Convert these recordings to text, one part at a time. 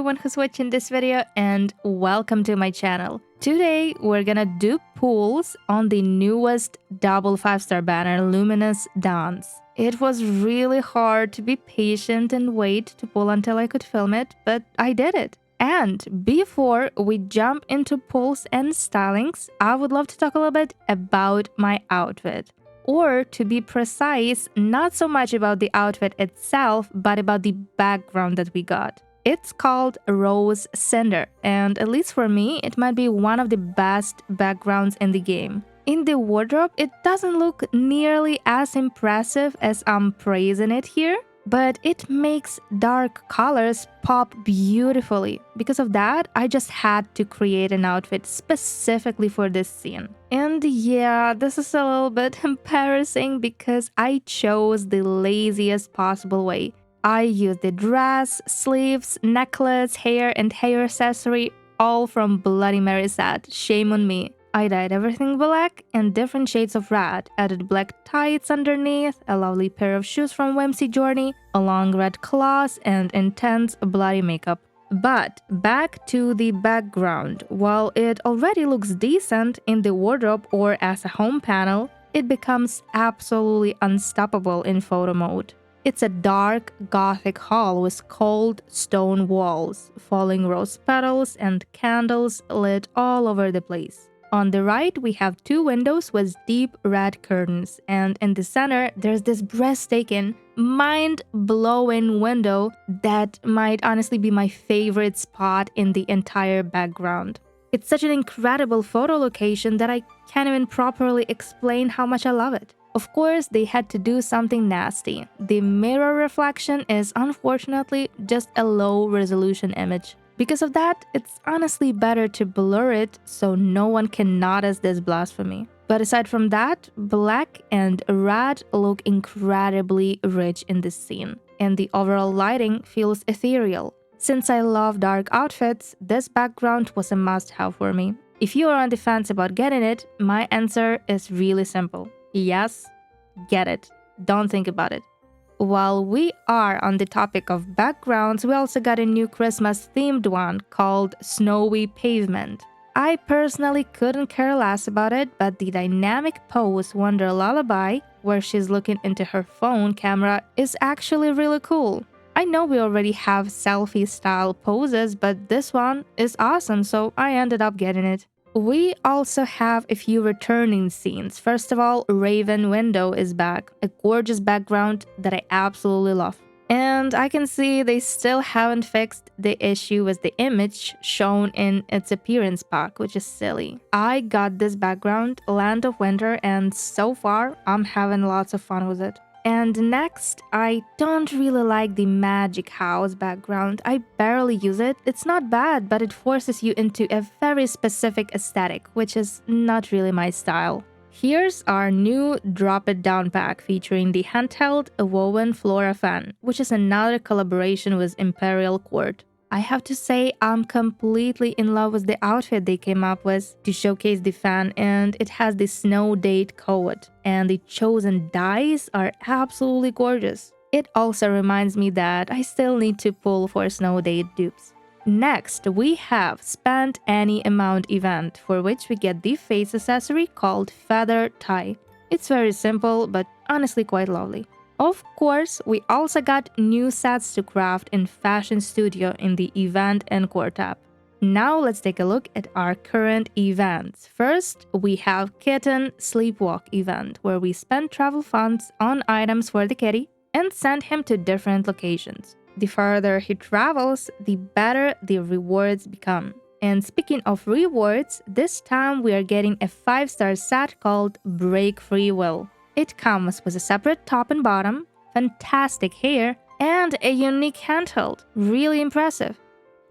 everyone who's watching this video and welcome to my channel. Today we're gonna do pulls on the newest double 5-star banner Luminous Dance. It was really hard to be patient and wait to pull until I could film it, but I did it. And before we jump into pulls and stylings, I would love to talk a little bit about my outfit. Or to be precise, not so much about the outfit itself, but about the background that we got. It's called Rose Cinder, and at least for me, it might be one of the best backgrounds in the game. In the wardrobe, it doesn't look nearly as impressive as I'm praising it here, but it makes dark colors pop beautifully. Because of that, I just had to create an outfit specifically for this scene. And yeah, this is a little bit embarrassing because I chose the laziest possible way. I used the dress, sleeves, necklace, hair, and hair accessory all from Bloody Mary set. Shame on me. I dyed everything black and different shades of red, added black tights underneath, a lovely pair of shoes from Whimsy Journey, a long red claws, and intense bloody makeup. But back to the background. While it already looks decent in the wardrobe or as a home panel, it becomes absolutely unstoppable in photo mode. It's a dark, gothic hall with cold stone walls, falling rose petals, and candles lit all over the place. On the right, we have two windows with deep red curtains, and in the center, there's this breathtaking, mind-blowing window that might honestly be my favorite spot in the entire background. It's such an incredible photo location that I can't even properly explain how much I love it. Of course, they had to do something nasty. The mirror reflection is unfortunately just a low-resolution image. Because of that, it's honestly better to blur it so no one can notice this blasphemy. But aside from that, black and red look incredibly rich in this scene, and the overall lighting feels ethereal. Since I love dark outfits, this background was a must-have for me. If you are on the fence about getting it, my answer is really simple. Yes, get it. Don't think about it. While we are on the topic of backgrounds, we also got a new Christmas-themed one called Snowy Pavement. I personally couldn't care less about it, but the dynamic pose Wonder Lullaby, where she's looking into her phone camera, is actually really cool. I know we already have selfie-style poses, but this one is awesome, so I ended up getting it. We also have a few returning scenes. First of all, Raven Window is back, a gorgeous background that I absolutely love. And I can see they still haven't fixed the issue with the image shown in its appearance pack, which is silly. I got this background, Land of Winter, and so far, I'm having lots of fun with it. And next, I don't really like the Magic House background. I barely use it. It's not bad, but it forces you into a very specific aesthetic, which is not really my style. Here's our new Drop It Down pack featuring the handheld woven Flora fan, which is another collaboration with Imperial Court. I have to say I'm completely in love with the outfit they came up with to showcase the fan, and it has the snow date coat, and the chosen dyes are absolutely gorgeous. It also reminds me that I still need to pull for snow date dupes. Next, we have Spend Any Amount event, for which we get the face accessory called Feather Tie. It's very simple, but honestly quite lovely. Of course, we also got new sets to craft in Fashion Studio in the Event Encore tab. Now let's take a look at our current events. First, we have Kitten Sleepwalk event, where we spend travel funds on items for the kitty and send him to different locations. The farther he travels, the better the rewards become. And speaking of rewards, this time we are getting a 5-star set called Break Free Will. It comes with a separate top and bottom, fantastic hair, and a unique handheld. Really impressive.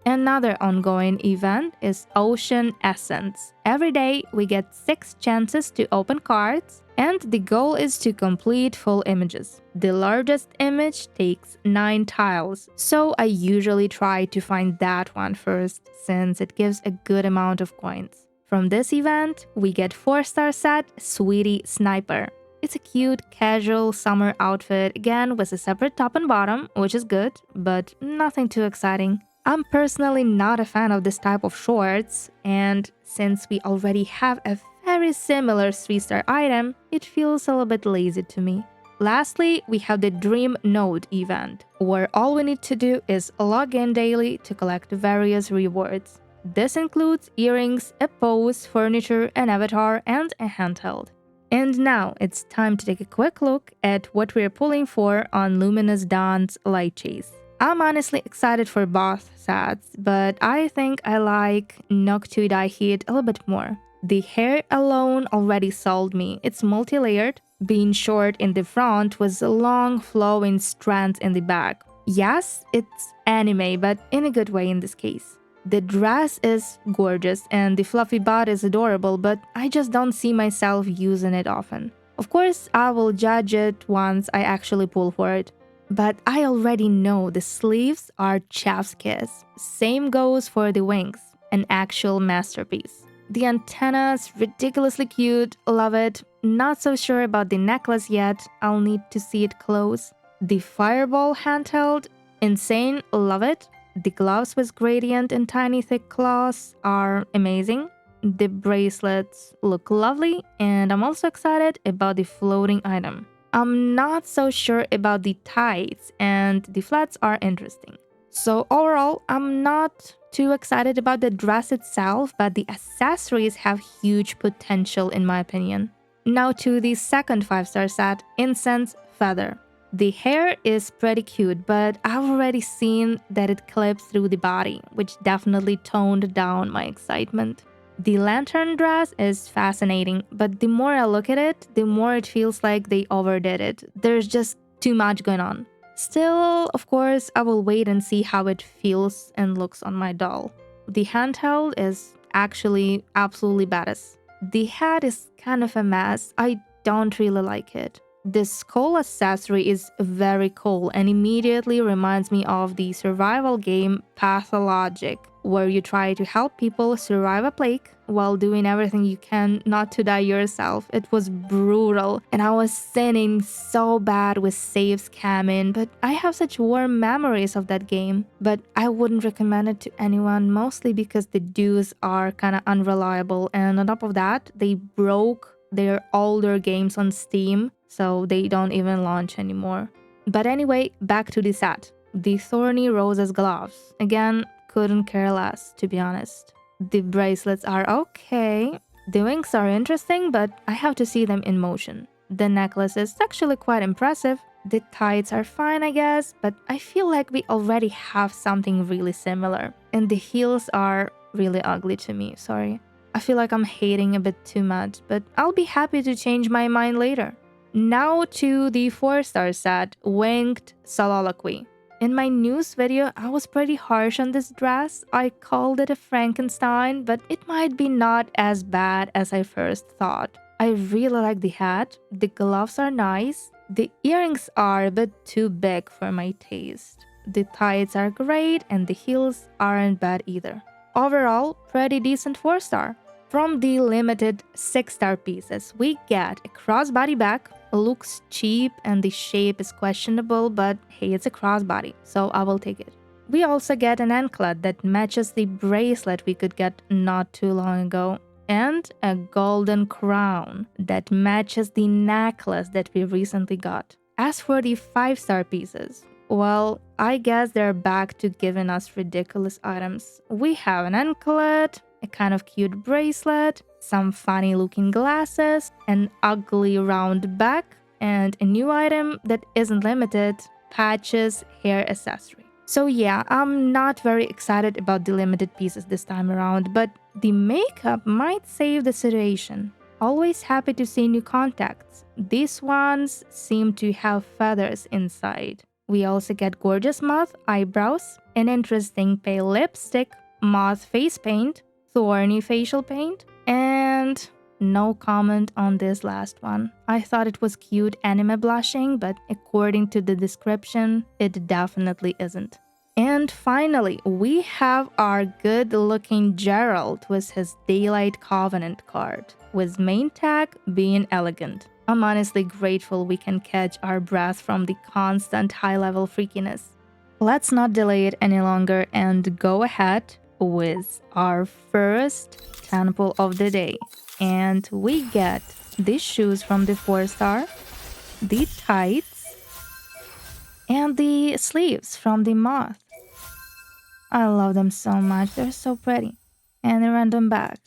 Another ongoing event is Ocean Essence. Every day we get 6 chances to open cards, and the goal is to complete full images. The largest image takes 9 tiles, so I usually try to find that one first, since it gives a good amount of coins. From this event, we get 4-star set Sweetie Sniper. It's a cute, casual summer outfit, again with a separate top and bottom, which is good, but nothing too exciting. I'm personally not a fan of this type of shorts, and since we already have a very similar 3-star item, it feels a little bit lazy to me. Lastly, we have the Dream Node event, where all we need to do is log in daily to collect various rewards. This includes earrings, a pose, furniture, an avatar, and a handheld. And now it's time to take a quick look at what we're pulling for on Luminous Dawn's Lightchase. I'm honestly excited for both sets, but I think I like OOTD Heat a little bit more. The hair alone already sold me. It's multi-layered, being short in the front with long flowing strands in the back. Yes, it's anime, but in a good way in this case. The dress is gorgeous and the fluffy body is adorable, but I just don't see myself using it often. Of course, I will judge it once I actually pull for it. But I already know the sleeves are chef's kiss. Same goes for the wings, an actual masterpiece. The antennas, ridiculously cute, love it. Not so sure about the necklace yet, I'll need to see it close. The fireball handheld, insane, love it. The gloves with gradient and tiny thick claws are amazing. The bracelets look lovely, and I'm also excited about the floating item. I'm not so sure about the tights, and the flats are interesting. So overall, I'm not too excited about the dress itself, but the accessories have huge potential in my opinion. Now to the second 5-star set, Incense Feather. The hair is pretty cute, but I've already seen that it clips through the body, which definitely toned down my excitement. The lantern dress is fascinating, but the more I look at it, the more it feels like they overdid it. There's just too much going on. Still, of course, I will wait and see how it feels and looks on my doll. The handheld is actually absolutely badass. The hat is kind of a mess. I don't really like it. This skull accessory is very cool and immediately reminds me of the survival game Pathologic, where you try to help people survive a plague while doing everything you can not to die yourself. It was brutal, and I was sinning so bad with save scamming, but I have such warm memories of that game. But I wouldn't recommend it to anyone, mostly because the dues are kinda unreliable, and on top of that, they broke their older games on Steam, so they don't even launch anymore. But anyway, back to the set. The Thorny Roses gloves. Again, couldn't care less, to be honest. The bracelets are okay. The wings are interesting, but I have to see them in motion. The necklace is actually quite impressive. The tights are fine, I guess, but I feel like we already have something really similar. And the heels are really ugly to me, sorry. I feel like I'm hating a bit too much, but I'll be happy to change my mind later. Now to the 4-star set, Winged Soliloquy. In my news video, I was pretty harsh on this dress. I called it a Frankenstein, but it might be not as bad as I first thought. I really like the hat, the gloves are nice, the earrings are a bit too big for my taste. The tights are great and the heels aren't bad either. Overall, pretty decent 4-star. From the limited 6-star pieces, we get a crossbody bag. Looks cheap and the shape is questionable, but hey, it's a crossbody, so I will take it. We also get an anklet that matches the bracelet we could get not too long ago, and a golden crown that matches the necklace that we recently got. As for the 5-star pieces, well, I guess they're back to giving us ridiculous items. We have an anklet, a kind of cute bracelet, some funny looking glasses, an ugly round bag, and a new item that isn't limited, Patch's hair accessory. So yeah, I'm not very excited about the limited pieces this time around, but the makeup might save the situation. Always happy to see new contacts. These ones seem to have feathers inside. We also get gorgeous Moth eyebrows, an interesting pale lipstick, Moth face paint, Thorny facial paint, and no comment on this last one. I thought it was cute anime blushing, but according to the description, it definitely isn't. And finally, we have our good-looking Gerald with his Daylight Covenant card, with main tag being elegant. I'm honestly grateful we can catch our breath from the constant high-level freakiness. Let's not delay it any longer and go ahead with our first 10 pull of the day. And we get these shoes from the 4-star, the tights, and the sleeves from the Moth. I love them so much. They're so pretty. And a random bag.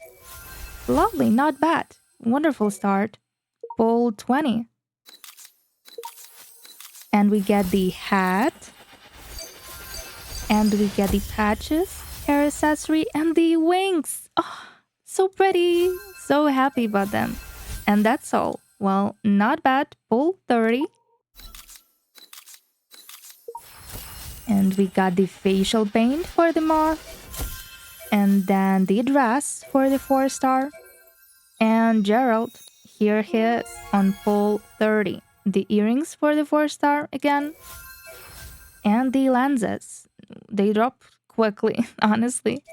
Lovely, not bad. Wonderful start. Pull 20. And we get the hat. And we get the patches, hair accessory, and the wings. Oh, so pretty. So happy about them. And that's all. Well, not bad. Pull 30. And we got the facial paint for the Moth. And then the dress for the 4-star. And Gerald, here he is on pull 30. The earrings for the 4-star again. And the lenses. They drop quickly, honestly.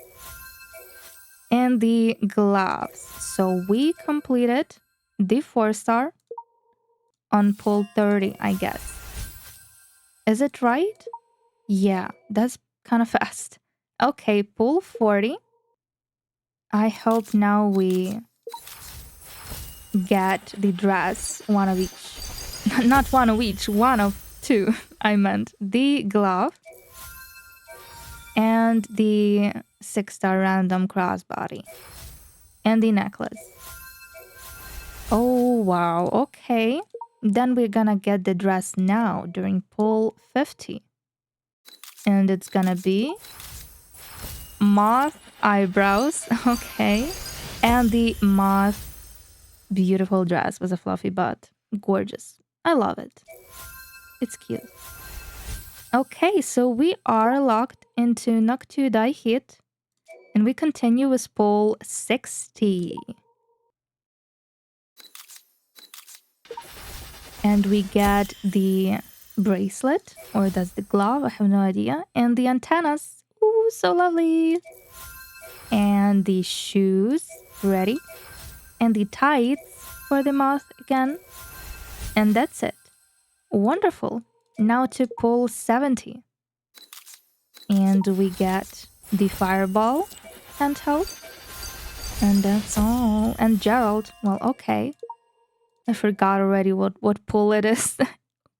And the gloves. So we completed the 4-star on pull 30, I guess. Is it right? Yeah, that's kind of fast. Okay, pull 40. I hope now we get the dress, one of each. Not one of each, one of two. I meant the glove and the 6-star random crossbody and the necklace. Oh, wow. Okay. Then we're gonna get the dress now during pull 50. And it's gonna be Moth eyebrows. Okay. And the Moth beautiful dress with a fluffy butt. Gorgeous. I love it. It's cute. Okay, so we are locked into Knock 2 die hit. And we continue with pull 60. And we get the bracelet, or that's the glove, I have no idea. And the antennas. Ooh, so lovely. And the shoes, ready. And the tights for the Moth again. And that's it. Wonderful. Now to pull 70. And we get the fireball handheld. And that's all. And Gerald, well, okay. I forgot already what pull it is.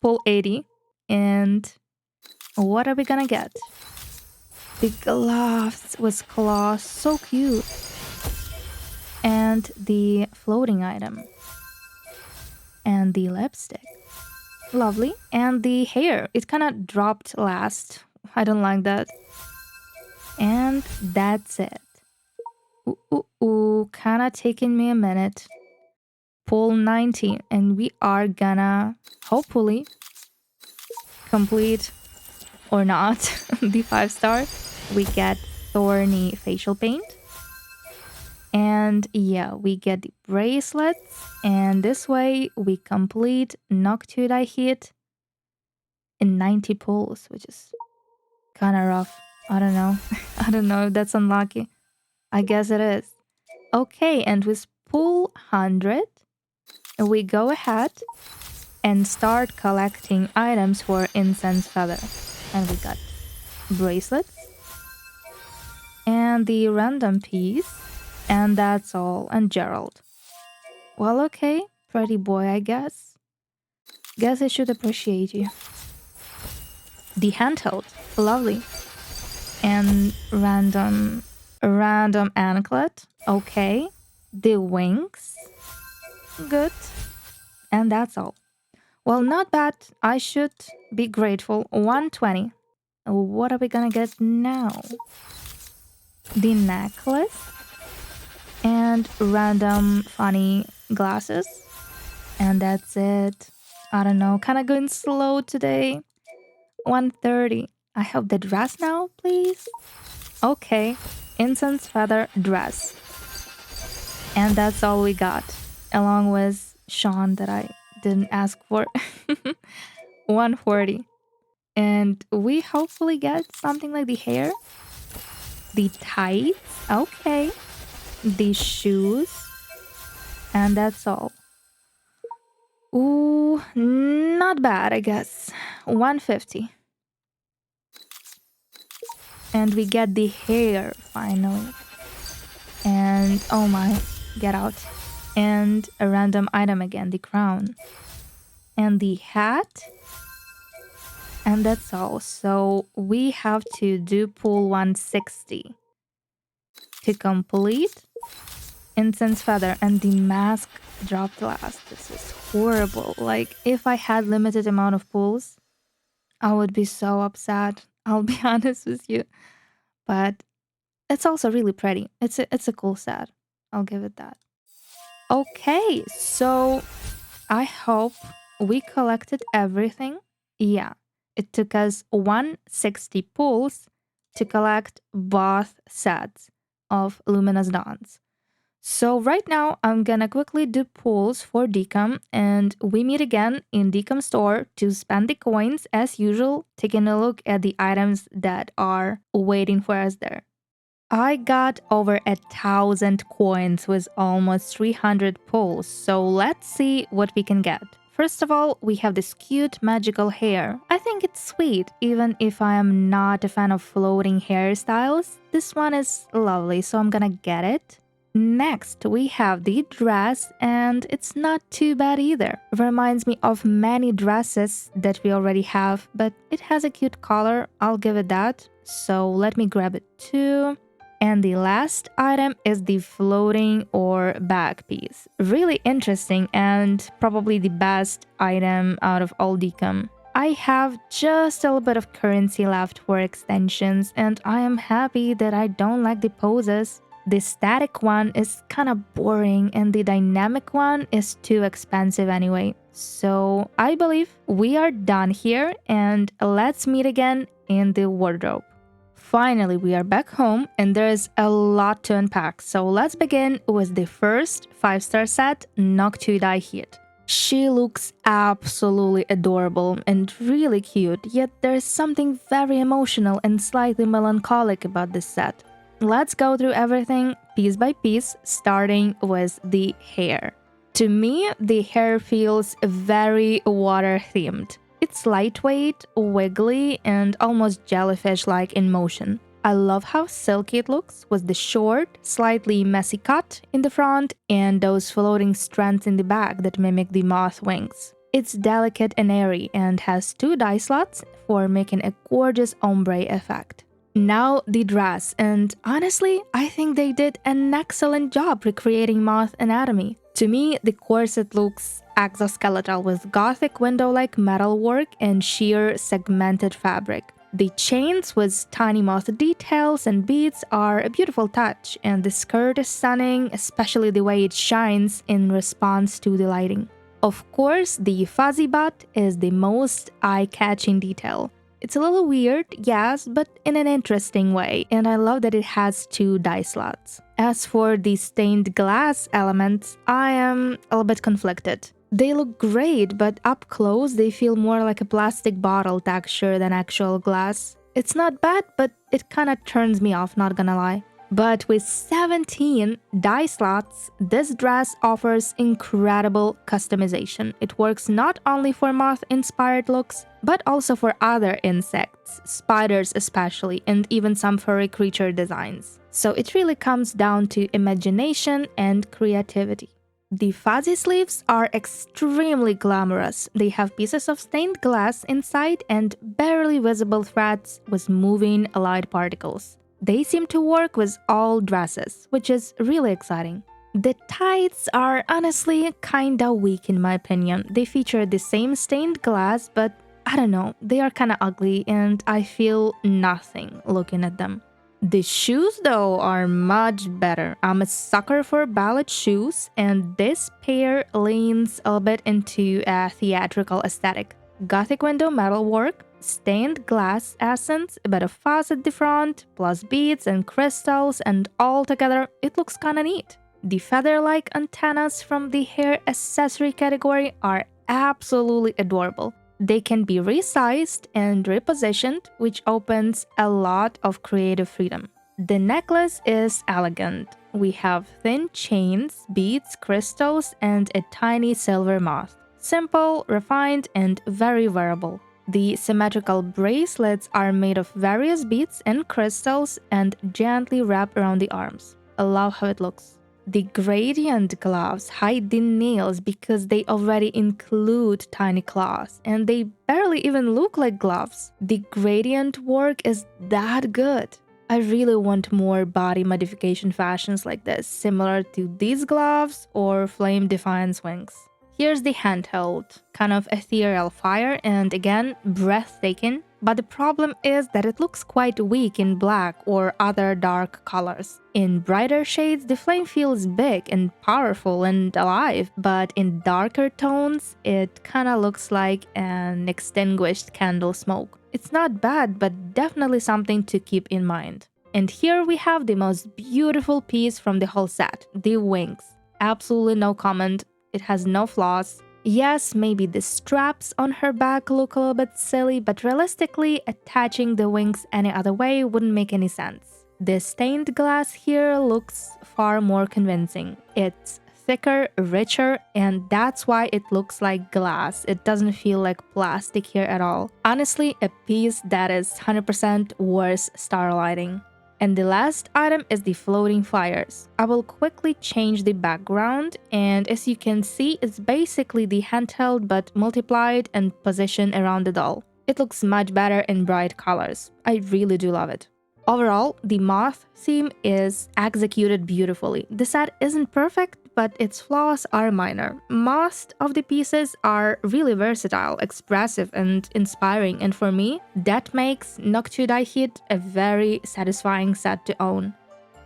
Pull 80. And what are we gonna get? The gloves with claws, so cute. And the floating item. And the lipstick. Lovely. And the hair. It kind of dropped last. I don't like that. And that's it. Ooh. Kind of taking me a minute. Pull 19. And we are gonna, hopefully, complete or not the 5-star. We get thorny facial paint. And yeah, we get the bracelets. And this way we complete Knock 2 die hit in 90 pulls, which is kind of rough. I don't know. I don't know if that's unlucky. I guess it is. Okay, and with pull 100, we go ahead and start collecting items for Incense Feather. And we got bracelets and the random piece, and that's all. And Gerald. Well, okay, pretty boy, I guess. Guess I should appreciate you. The handheld, lovely. And random anklet, okay. The wings, good. And that's all. Well, not bad. I should be grateful. 120. What are we gonna get now? The necklace and random funny glasses. And that's it. I don't know, kind of going slow today. 130. I hope the dress now, please. Okay, Incense Feather dress. And that's all we got, along with Sean that I didn't ask for. 140. And we hopefully get something like the hair, the tights, okay, the shoes, and that's all. Ooh, not bad, I guess. 150. And we get the hair, finally. And, oh my, get out. And a random item again, the crown. And the hat. And that's all. So we have to do pool 160 to complete. Incense feather and the mask dropped last. This is horrible. Like, if I had limited amount of pools, I would be so upset. I'll be honest with you. But it's also really pretty. It's a cool set. I'll give it that. Okay, so I hope we collected everything. Yeah, it took us 160 pulls to collect both sets of Luminous Dawns. So right now, I'm gonna quickly do pulls for Decom, and we meet again in Decom store to spend the coins as usual, taking a look at the items that are waiting for us there. I got over 1,000 coins with almost 300 pulls, so let's see what we can get. First of all, we have this cute magical hair. I think it's sweet, even if I am not a fan of floating hairstyles. This one is lovely, so I'm gonna get it. Next, we have the dress, and it's not too bad either. Reminds me of many dresses that we already have, but it has a cute color, I'll give it that. So let me grab it too. And the last item is the floating or back piece. Really interesting and probably the best item out of all Decom. I have just a little bit of currency left for extensions, and I am happy that I don't like the poses. The static one is kind of boring and the dynamic one is too expensive anyway. So I believe we are done here, and let's meet again in the wardrobe. Finally, we are back home and there's a lot to unpack, so let's begin with the first 5-star set, Noctuidi Hit. She looks absolutely adorable and really cute, yet there's something very emotional and slightly melancholic about this set. Let's go through everything piece by piece, starting with the hair. To me, the hair feels very water-themed. It's lightweight, wiggly, and almost jellyfish-like in motion. I love how silky it looks with the short, slightly messy cut in the front and those floating strands in the back that mimic the moth wings. It's delicate and airy and has 2 dye slots for making a gorgeous ombre effect. Now the dress, and honestly, I think they did an excellent job recreating moth anatomy. To me, the corset looks exoskeletal with gothic window-like metalwork and sheer segmented fabric. The chains with tiny moth details and beads are a beautiful touch, and the skirt is stunning, especially the way it shines in response to the lighting. Of course, the fuzzy butt is the most eye-catching detail. It's a little weird, yes, but in an interesting way, and I love that it has 2 dye slots. As for the stained glass elements, I am a little bit conflicted. They look great, but up close they feel more like a plastic bottle texture than actual glass. It's not bad, but it kinda turns me off, not gonna lie. But with 17 dye slots, this dress offers incredible customization. It works not only for moth-inspired looks, but also for other insects, spiders especially, and even some furry creature designs. So it really comes down to imagination and creativity. The fuzzy sleeves are extremely glamorous. They have pieces of stained glass inside and barely visible threads with moving light particles. They seem to work with all dresses, which is really exciting. The tights are honestly kinda weak in my opinion. They feature the same stained glass, but I don't know, they are kinda ugly and I feel nothing looking at them. The shoes though are much better. I'm a sucker for ballet shoes, and this pair leans a bit into a theatrical aesthetic. Gothic window metalwork, stained glass essence, a bit of fuzz at the front, plus beads and crystals, and all together it looks kinda neat. The feather-like antennas from the hair accessory category are absolutely adorable. They can be resized and repositioned, which opens a lot of creative freedom. The necklace is elegant. We have thin chains, beads, crystals, and a tiny silver moth. Simple, refined, and very wearable. The symmetrical bracelets are made of various beads and crystals and gently wrap around the arms. I love how it looks. The gradient gloves hide the nails because they already include tiny claws, and they barely even look like gloves. The gradient work is that good. I really want more body modification fashions like this, similar to these gloves or Flame Defiance wings. Here's the handheld, kind of ethereal fire, and again, breathtaking. But the problem is that it looks quite weak in black or other dark colors. In brighter shades, the flame feels big and powerful and alive, but in darker tones, it kinda looks like an extinguished candle smoke. It's not bad, but definitely something to keep in mind. And here we have the most beautiful piece from the whole set, the wings. Absolutely no comment. It has no flaws. Yes, maybe the straps on her back look a little bit silly, but realistically, attaching the wings any other way wouldn't make any sense. The stained glass here looks far more convincing. It's thicker, richer, and that's why it looks like glass. It doesn't feel like plastic here at all. Honestly, a piece that is 100% worth starlighting. And the last item is the floating fires. I will quickly change the background, and as you can see, it's basically the handheld but multiplied and positioned around the doll. It looks much better in bright colors. I really do love it. Overall, the Moth theme is executed beautifully. The set isn't perfect, but its flaws are minor. Most of the pieces are really versatile, expressive, and inspiring, and for me, that makes Noctudi Hit a very satisfying set to own.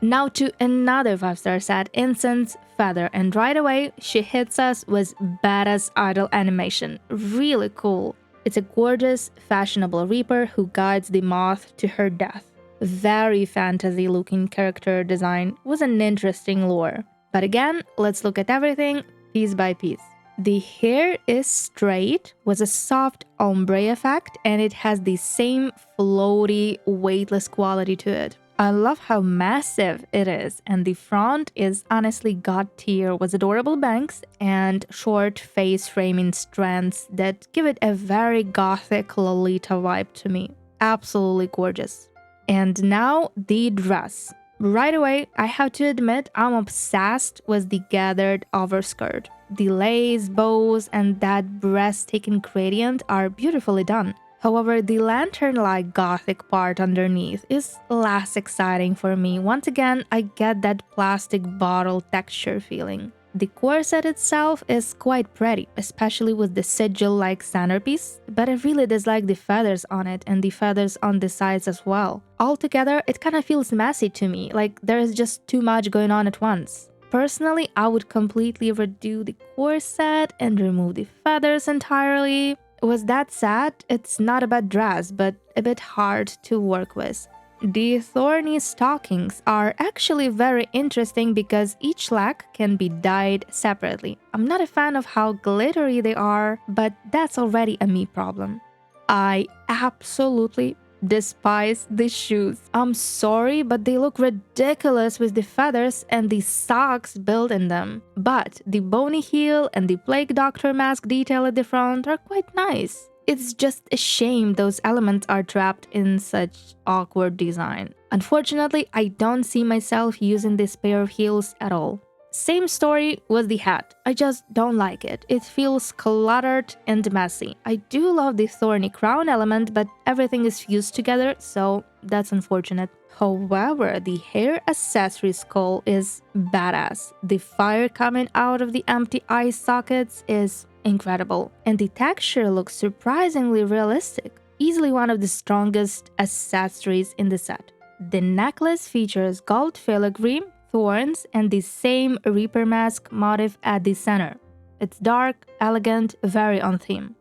Now to another 5-star set, Incense Feather, and right away, she hits us with badass idol animation. Really cool. It's a gorgeous, fashionable Reaper who guides the Moth to her death. Very fantasy-looking character design with an interesting lore. But again, let's look at everything piece by piece. The hair is straight with a soft ombre effect, and it has the same floaty, weightless quality to it. I love how massive it is, and the front is honestly god tier with adorable bangs and short face framing strands that give it a very gothic Lolita vibe to me. Absolutely gorgeous. And now the dress. Right away, I have to admit I'm obsessed with the gathered overskirt. The lace, bows, and that breathtaking gradient are beautifully done. However, the lantern-like gothic part underneath is less exciting for me. Once again, I get that plastic bottle texture feeling. The corset itself is quite pretty, especially with the sigil-like centerpiece, but I really dislike the feathers on it and the feathers on the sides as well. Altogether, it kind of feels messy to me, like there is just too much going on at once. Personally, I would completely redo the corset and remove the feathers entirely. With that said, it's not a bad dress, but a bit hard to work with. The thorny stockings are actually very interesting because each leg can be dyed separately. I'm not a fan of how glittery they are, but that's already a me problem. I absolutely despise the shoes. I'm sorry, but they look ridiculous with the feathers and the socks built in them. But the bony heel and the plague doctor mask detail at the front are quite nice. It's just a shame those elements are trapped in such awkward design. Unfortunately, I don't see myself using this pair of heels at all. Same story with the hat. I just don't like it. It feels cluttered and messy. I do love the thorny crown element, but everything is fused together, so that's unfortunate. However, the hair accessory skull is badass. The fire coming out of the empty eye sockets is incredible, and the texture looks surprisingly realistic. Easily one of the strongest accessories in the set. The necklace features gold filigree, thorns, and the same Reaper mask motif at the center. It's dark, elegant, very on theme.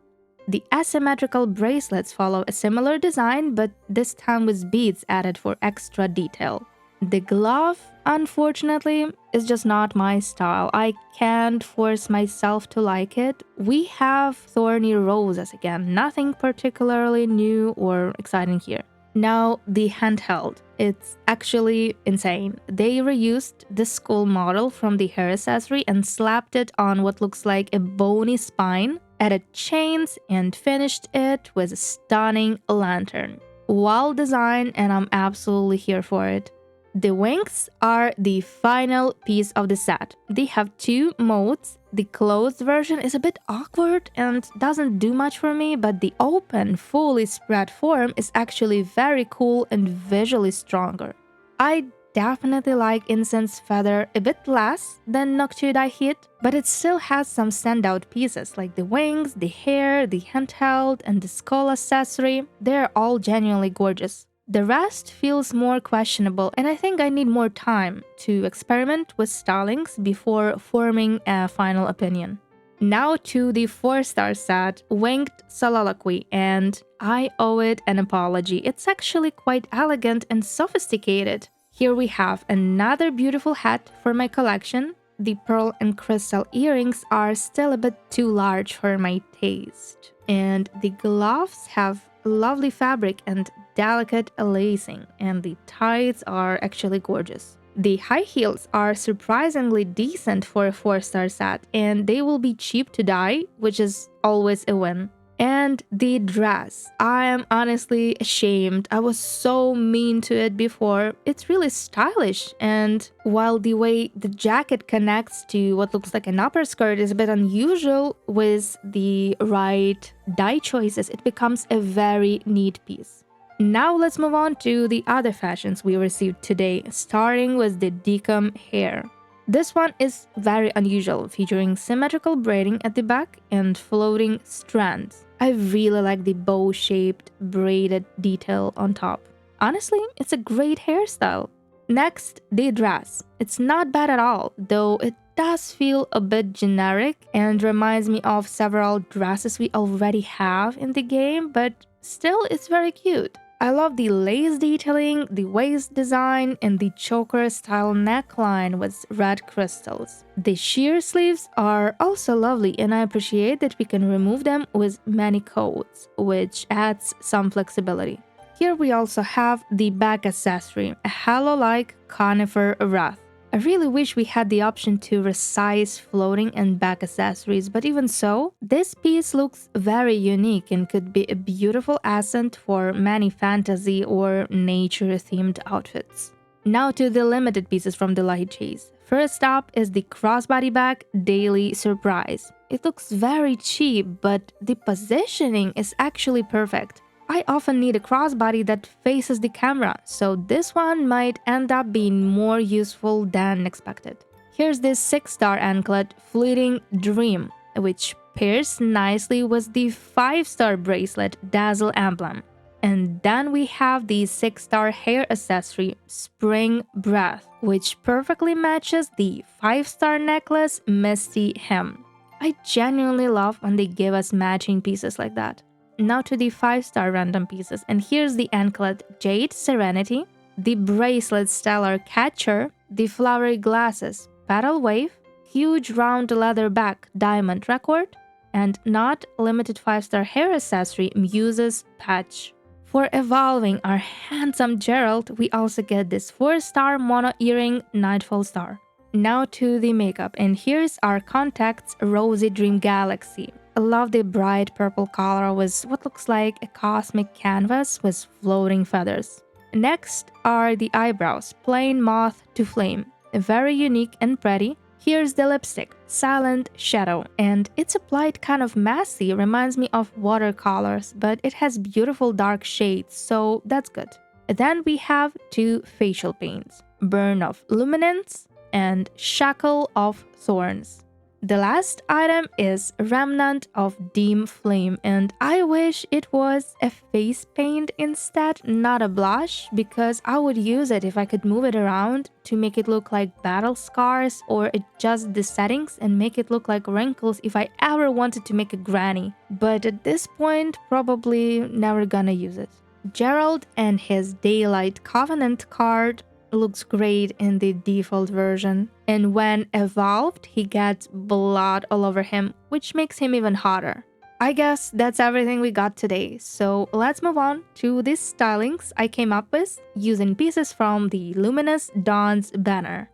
The asymmetrical bracelets follow a similar design, but this time with beads added for extra detail. The glove, unfortunately, is just not my style. I can't force myself to like it. We have thorny roses again, nothing particularly new or exciting here. Now, the handheld. It's actually insane. They reused the skull model from the hair accessory and slapped it on what looks like a bony spine, added chains, and finished it with a stunning lantern. Wild design, and I'm absolutely here for it. The wings are the final piece of the set. They have two modes. The closed version is a bit awkward and doesn't do much for me, but the open, fully spread form is actually very cool and visually stronger. I definitely like Incense Feather a bit less than Noctude Hit, but it still has some standout pieces like the wings, the hair, the handheld, and the skull accessory. They're all genuinely gorgeous. The rest feels more questionable, and I think I need more time to experiment with stylings before forming a final opinion. Now to the 4-star set, Winged Soliloquy, and I owe it an apology. It's actually quite elegant and sophisticated. Here we have another beautiful hat for my collection. The pearl and crystal earrings are still a bit too large for my taste. And the gloves have lovely fabric and delicate lacing, and the ties are actually gorgeous. The high heels are surprisingly decent for a 4-star set, and they will be cheap to dye, which is always a win. And the dress, I am honestly ashamed. I was so mean to it before. It's really stylish, and while the way the jacket connects to what looks like an upper skirt is a bit unusual, with the right dye choices, it becomes a very neat piece. Now let's move on to the other fashions we received today, starting with the Decom hair. This one is very unusual, featuring symmetrical braiding at the back and floating strands. I really like the bow-shaped braided detail on top. Honestly, it's a great hairstyle. Next, the dress. It's not bad at all, though it does feel a bit generic and reminds me of several dresses we already have in the game, but still it's very cute. I love the lace detailing, the waist design, and the choker-style neckline with red crystals. The sheer sleeves are also lovely, and I appreciate that we can remove them with many coats, which adds some flexibility. Here we also have the back accessory, a halo-like conifer wreath. I really wish we had the option to resize floating and back accessories, but even so, this piece looks very unique and could be a beautiful accent for many fantasy or nature-themed outfits. Now to the limited pieces from the Lightchase. First up is the crossbody bag Daily Surprise. It looks very cheap, but the positioning is actually perfect. I often need a crossbody that faces the camera, so this one might end up being more useful than expected. Here's this 6-star anklet, Fleeting Dream, which pairs nicely with the 5-star bracelet, Dazzle Emblem. And then we have the 6-star hair accessory, Spring Breath, which perfectly matches the 5-star necklace, Misty Hem. I genuinely love when they give us matching pieces like that. Now to the 5-star random pieces, and here's the anklet Jade Serenity, the bracelet Stellar Catcher, the flowery glasses Petal Wave, huge round leather bag Diamond Record, and not limited 5-star hair accessory Muse's Patch. For evolving our handsome Gerald, we also get this 4-star mono earring Nightfall Star. Now to the makeup, and here's our contacts Rosy Dream Galaxy. I love the bright purple color with what looks like a cosmic canvas with floating feathers. Next are the eyebrows, plain Moth to Flame, very unique and pretty. Here's the lipstick, Silent Shadow, and it's applied kind of messy, reminds me of watercolors, but it has beautiful dark shades, so that's good. Then we have 2 facial paints, Burn of Luminance and Shackle of Thorns. The last item is Remnant of Dim Flame, and I wish it was a face paint instead, not a blush, because I would use it if I could move it around to make it look like battle scars, or adjust the settings and make it look like wrinkles if I ever wanted to make a granny. But at this point, probably never gonna use it. Gerald and his Daylight Covenant card looks great in the default version, and when evolved, he gets blood all over him, which makes him even hotter. I guess that's everything we got today, so let's move on to these stylings I came up with using pieces from the Luminous Dawn's banner.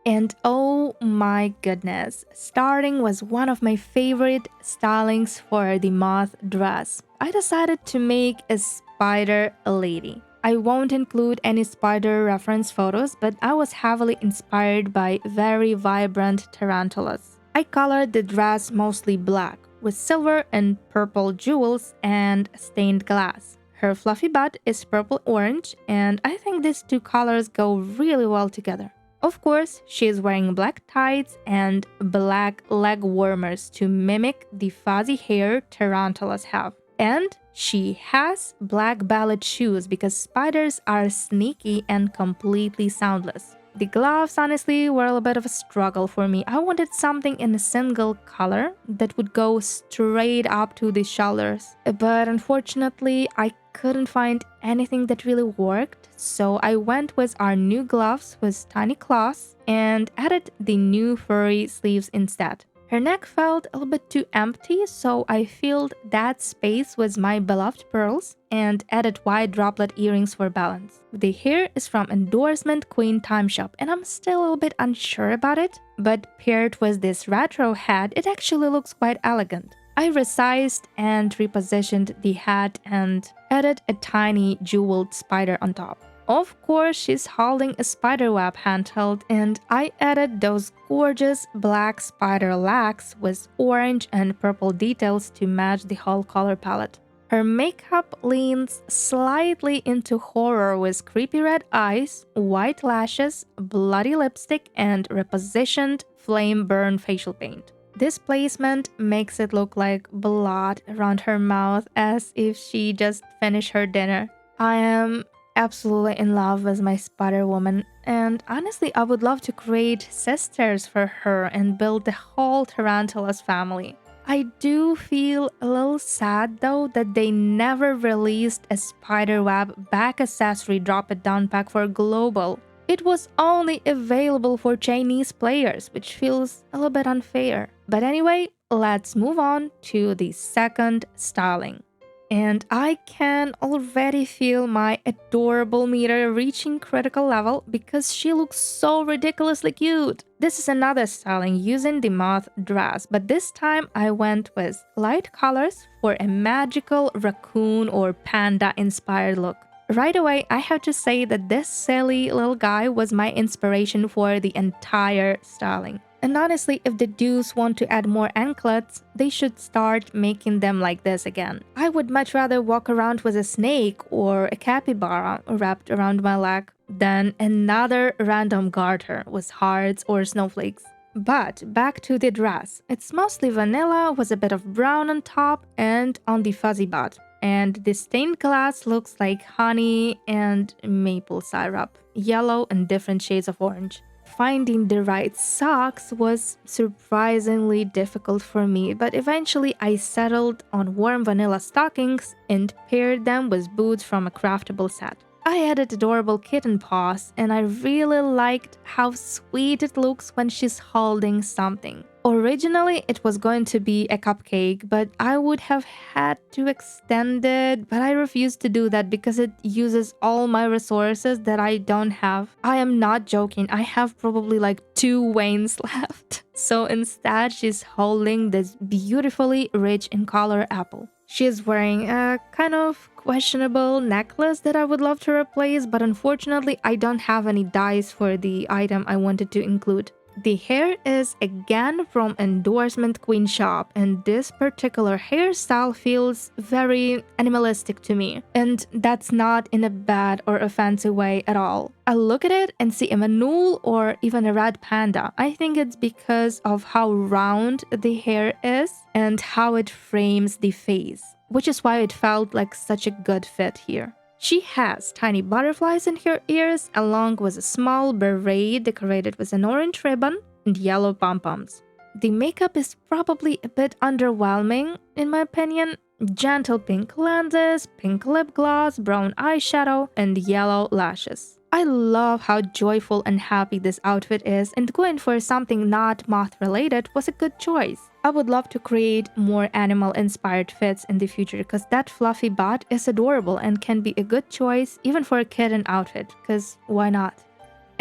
And oh my goodness, starting was one of my favorite stylings for the Moth dress. I decided to make a spider lady. I won't include any spider reference photos, but I was heavily inspired by very vibrant tarantulas. I colored the dress mostly black, with silver and purple jewels and stained glass. Her fluffy butt is purple-orange, and I think these two colors go really well together. Of course, she is wearing black tights and black leg warmers to mimic the fuzzy hair tarantulas have. And she has black ballet shoes because spiders are sneaky and completely soundless. The gloves, honestly, were a bit of a struggle for me. I wanted something in a single color that would go straight up to the shoulders. But unfortunately, I couldn't find anything that really worked, so I went with our new gloves with tiny claws and added the new furry sleeves instead. Her neck felt a little bit too empty, so I filled that space with my beloved pearls and added white droplet earrings for balance. The hair is from Endorsement Queen Time Shop, and I'm still a little bit unsure about it, but paired with this retro hat, it actually looks quite elegant. I resized and repositioned the hat and added a tiny jeweled spider on top. Of course, she's holding a spiderweb handheld, and I added those gorgeous black spider legs with orange and purple details to match the whole color palette. Her makeup leans slightly into horror with creepy red eyes, white lashes, bloody lipstick, and repositioned flame burn facial paint. This placement makes it look like blood around her mouth as if she just finished her dinner. I am absolutely in love with my Spider Woman, and honestly, I would love to create sisters for her and build the whole Tarantulas family. I do feel a little sad though that they never released a spiderweb back accessory drop-it-down pack for global. It was only available for Chinese players, which feels a little bit unfair. But anyway, let's move on to the second styling. And I can already feel my adorable meter reaching critical level because she looks so ridiculously cute. This is another styling using the Moth dress, but this time I went with light colors for a magical raccoon or panda inspired look. Right away, I have to say that this silly little guy was my inspiration for the entire styling. And honestly, if the dudes want to add more anklets, they should start making them like this again. I would much rather walk around with a snake or a capybara wrapped around my leg than another random garter with hearts or snowflakes. But back to the dress. It's mostly vanilla with a bit of brown on top and on the fuzzy butt. And the stained glass looks like honey and maple syrup, yellow and different shades of orange. Finding the right socks was surprisingly difficult for me, but eventually I settled on warm vanilla stockings and paired them with boots from a craftable set. I added adorable kitten paws, and I really liked how sweet it looks when she's holding something. Originally, it was going to be a cupcake, but I would have had to extend it, but I refused to do that because it uses all my resources that I don't have. I am not joking, I have probably like 2 veins left. So instead, she's holding this beautifully rich in color apple. She is wearing a kind of questionable necklace that I would love to replace, but unfortunately I don't have any dies for the item I wanted to include. The hair is again from Endorsement Queen Shop, and this particular hairstyle feels very animalistic to me, and that's not in a bad or offensive way at all. I look at it and see a manul or even a red panda. I think it's because of how round the hair is and how it frames the face, which is why it felt like such a good fit here. She has tiny butterflies in her ears, along with a small beret decorated with an orange ribbon and yellow pom-poms. The makeup is probably a bit underwhelming, in my opinion. Gentle pink lenses, pink lip gloss, brown eyeshadow, and yellow lashes. I love how joyful and happy this outfit is, and going for something not moth-related was a good choice. I would love to create more animal-inspired fits in the future because that fluffy butt is adorable and can be a good choice even for a kitten outfit, because why not?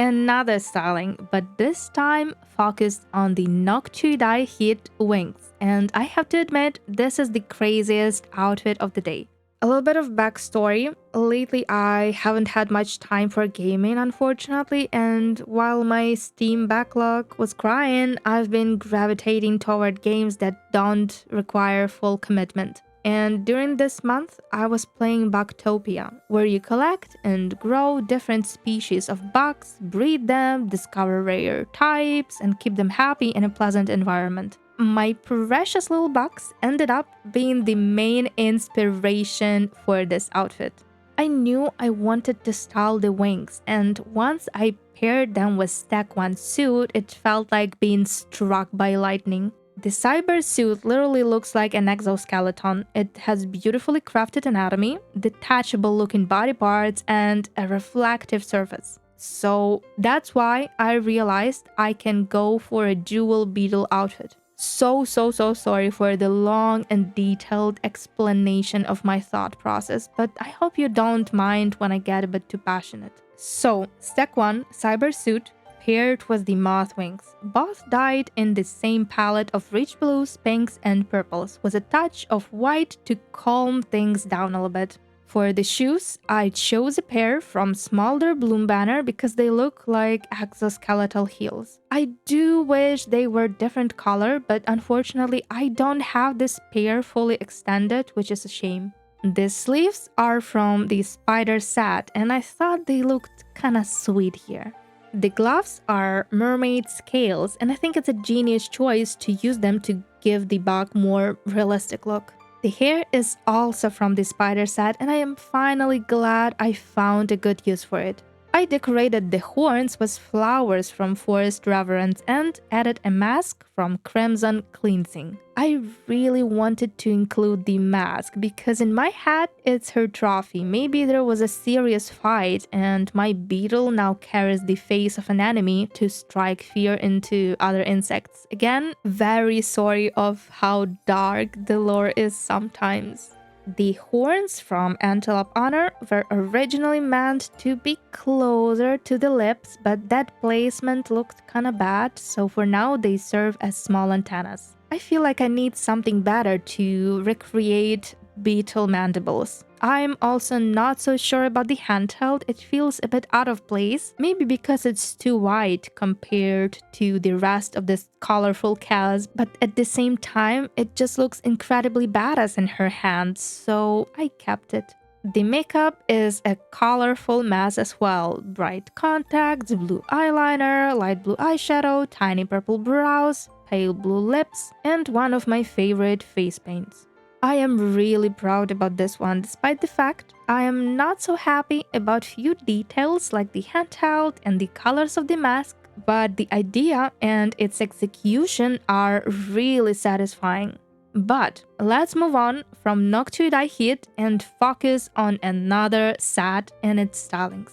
another styling, but this time focused on the OOTD Heat wings. And I have to admit, this is the craziest outfit of the day. A little bit of backstory. Lately, I haven't had much time for gaming, unfortunately, and while my Steam backlog was crying, I've been gravitating toward games that don't require full commitment. And during this month, I was playing Bugtopia, where you collect and grow different species of bugs, breed them, discover rare types, and keep them happy in a pleasant environment. My precious little bugs ended up being the main inspiration for this outfit. I knew I wanted to style the wings, and once I paired them with Stack 1 suit, it felt like being struck by lightning. The cyber suit literally looks like an exoskeleton. It has beautifully crafted anatomy, detachable looking body parts, and a reflective surface. So that's why I realized I can go for a dual Beetle outfit. So sorry for the long and detailed explanation of my thought process, but I hope you don't mind when I get a bit too passionate. So, Stack 1 Cyber Suit paired with the Moth wings. Both dyed in the same palette of rich blues, pinks, and purples, with a touch of white to calm things down a little bit. For the shoes, I chose a pair from Smolder Bloom Banner because they look like exoskeletal heels. I do wish they were different color, but unfortunately I don't have this pair fully extended, which is a shame. The sleeves are from the Spider Set, and I thought they looked kinda sweet here. The gloves are mermaid scales, and I think it's a genius choice to use them to give the bug more realistic look. The hair is also from the Spider Set, and I am finally glad I found a good use for it. I decorated the horns with flowers from Forest Reverence and added a mask from Crimson Cleansing. I really wanted to include the mask because in my head it's her trophy. Maybe there was a serious fight and my beetle now carries the face of an enemy to strike fear into other insects. Again, very sorry of how dark the lore is sometimes. The horns from Antelope Honor were originally meant to be closer to the lips, but that placement looked kinda bad, so for now they serve as small antennas. I feel like I need something better to recreate Beetle mandibles. I'm also not so sure about the handheld. It feels a bit out of place, maybe because it's too wide compared to the rest of this colorful cows, but at the same time, it just looks incredibly badass in her hands, so I kept it. The makeup is a colorful mess as well. Bright contacts, blue eyeliner, light blue eyeshadow, tiny purple brows, pale blue lips, and one of my favorite face paints. I am really proud about this one, despite the fact I am not so happy about few details like the handheld and the colors of the mask, but the idea and its execution are really satisfying. But let's move on from OOTD Heat and focus on another set and its stylings.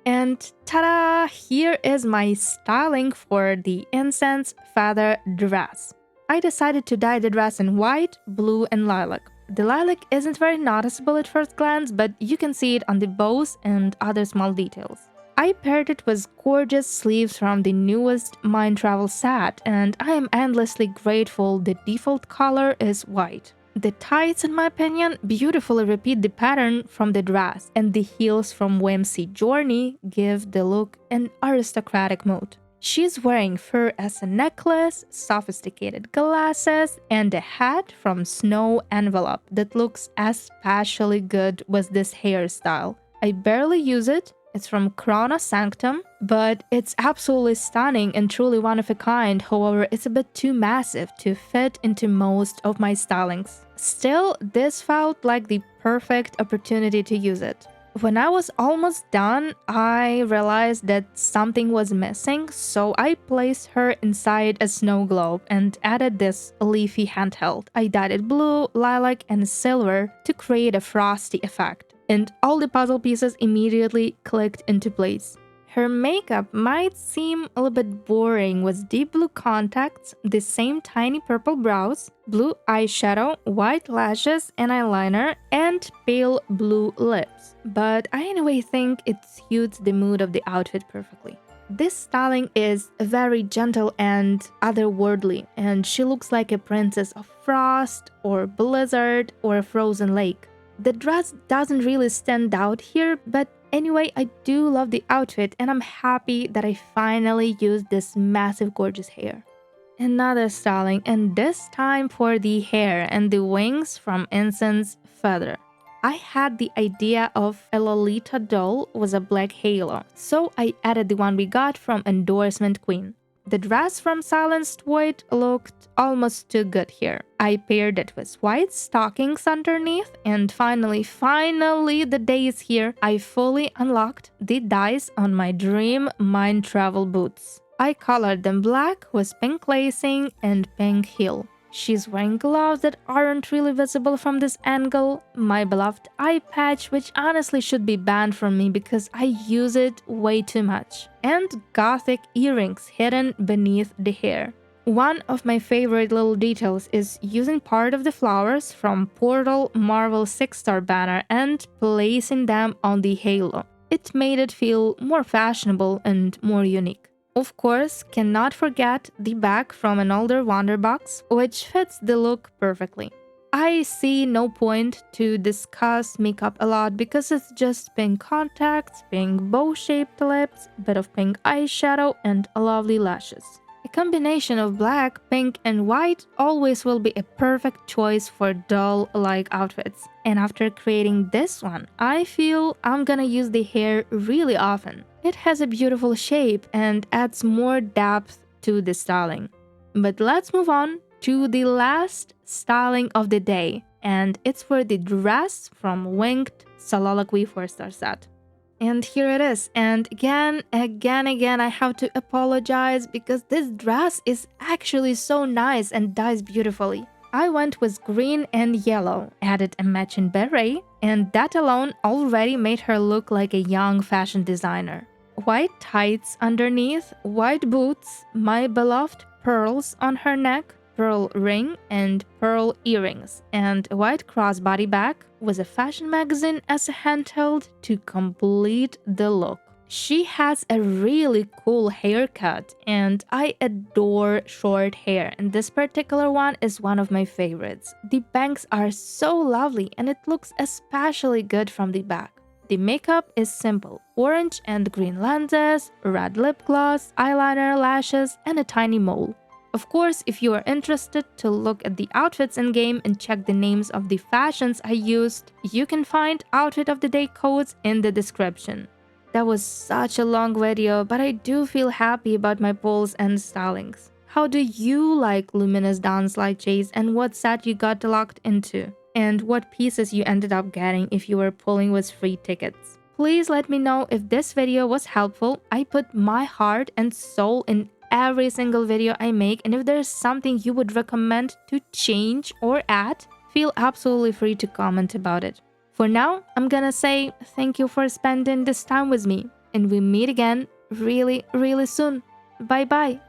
And ta-da! Here is my styling for the Incense Feather dress. I decided to dye the dress in white, blue, and lilac. The lilac isn't very noticeable at first glance, but you can see it on the bows and other small details. I paired it with gorgeous sleeves from the newest Mind Travel set, and I am endlessly grateful the default color is white. The tights, in my opinion, beautifully repeat the pattern from the dress, and the heels from Whimsy Journey give the look an aristocratic mood. She's wearing fur as a necklace, sophisticated glasses, and a hat from Snow Envelope that looks especially good with this hairstyle. I barely use it. It's from Chrono Sanctum, but it's absolutely stunning and truly one of a kind. However, it's a bit too massive to fit into most of my stylings. Still, this felt like the perfect opportunity to use it. When I was almost done, I realized that something was missing, so I placed her inside a snow globe and added this leafy handheld. I dyed it blue, lilac, and silver to create a frosty effect, and all the puzzle pieces immediately clicked into place. Her makeup might seem a little bit boring with deep blue contacts, the same tiny purple brows, blue eyeshadow, white lashes and eyeliner, and pale blue lips. But I anyway think it suits the mood of the outfit perfectly. This styling is very gentle and otherworldly, and she looks like a princess of frost or blizzard or a frozen lake. The dress doesn't really stand out here, but anyway, I do love the outfit and I'm happy that I finally used this massive gorgeous hair. Another styling, and this time for the hair and the wings from Incense Feather. I had the idea of a Lolita doll with a black halo, so I added the one we got from Endorsement Queen. The dress from Silenced Void looked almost too good here. I paired it with white stockings underneath, and finally, the day is here. I fully unlocked the dice on my dream mind travel boots. I colored them black with pink lacing and pink heel. She's wearing gloves that aren't really visible from this angle, my beloved eye patch, which honestly should be banned from me because I use it way too much, and gothic earrings hidden beneath the hair. One of my favorite little details is using part of the flowers from Portal Marvel 6-star banner and placing them on the halo. It made it feel more fashionable and more unique. Of course, cannot forget the bag from an older Wonder Box, which fits the look perfectly. I see no point to discuss makeup a lot because it's just pink contacts, pink bow-shaped lips, bit of pink eyeshadow, and lovely lashes. A combination of black, pink, and white always will be a perfect choice for doll-like outfits. And after creating this one, I feel I'm gonna use the hair really often. It has a beautiful shape and adds more depth to the styling. But let's move on to the last styling of the day, and it's for the dress from Winged Soliloquy 4-star set. And here it is, and again, I have to apologize because this dress is actually so nice and dyes beautifully. I went with green and yellow, added a matching beret, and that alone already made her look like a young fashion designer. White tights underneath, white boots, my beloved pearls on her neck, pearl ring and pearl earrings, and a white crossbody bag with a fashion magazine as a handheld to complete the look. She has a really cool haircut, and I adore short hair, and this particular one is one of my favorites. The bangs are so lovely, and it looks especially good from the back. The makeup is simple: orange and green lenses, red lip gloss, eyeliner, lashes, and a tiny mole. Of course, if you are interested to look at the outfits in-game and check the names of the fashions I used, you can find outfit of the day codes in the description. That was such a long video, but I do feel happy about my pulls and stylings. How do you like Luminous Dawn's Lightchase, and what set you got locked into? And what pieces you ended up getting if you were pulling with free tickets? Please let me know if this video was helpful. I put my heart and soul in every single video I make, and if there's something you would recommend to change or add, feel absolutely free to comment about it. For now, I'm gonna say thank you for spending this time with me, and we meet again really soon. Bye bye!